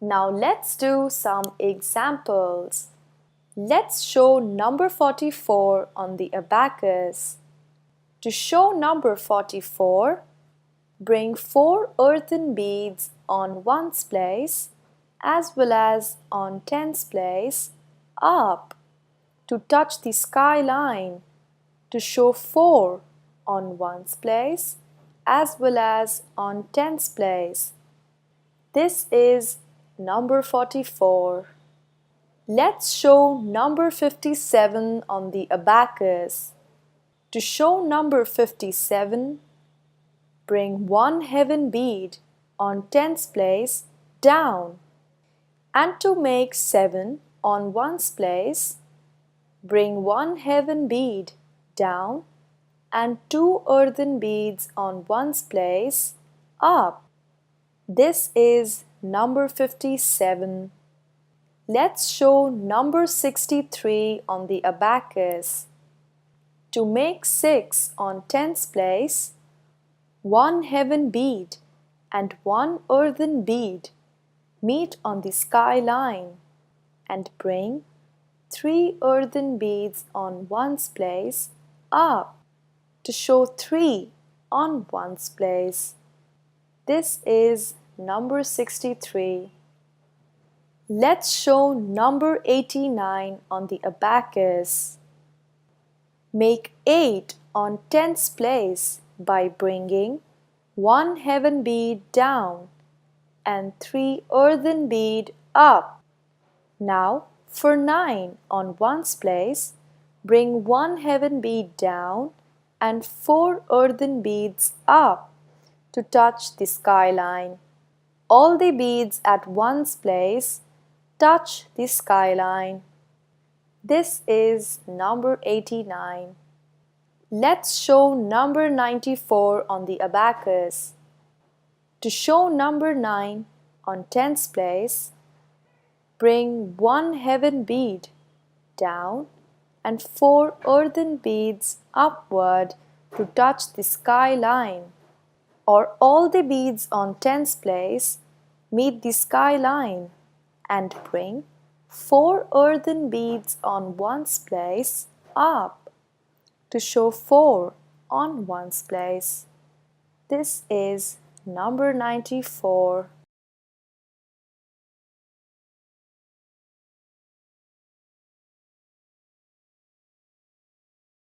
Now let's do some examples. Let's show number 44 on the abacus. To show number 44, bring 4 earthen beads on 1's place as well as on 10's place up to touch the sky line. To show 4 on 1's place as well as on 10's place. This is number 44. Let's show number 57 on the abacus. To show number 57, bring 1 heaven bead on 10's place down. And to make 7 on 1's place, bring 1 heaven bead down and 2 earthen beads on 1's place up. This is number 57. Let's show number 63 on the abacus. To make 6 on 10's place, 1 heaven bead and 1 earthen bead meet on the sky line and bring 3 earthen beads on 1's place up to show 3 on 1's place. This is number 63. Let's show number 89 on the abacus. Make 8 on 10's place by bringing 1 heaven bead down and 3 earthen bead up. Now for 9 on 1's place, bring 1 heaven bead down and 4 earthen beads up to touch the sky line. All the beads at 1's place touch the sky line. This is number 89. Let's show number 94 on the abacus. To show number 9 on 10's place, bring 1 heaven bead down and 4 earthen beads upward to touch the sky line. Or all the beads on 10's place meet the sky line and bring 4 earthen beads on 1's place up to show 4 on 1's place. This is number 94.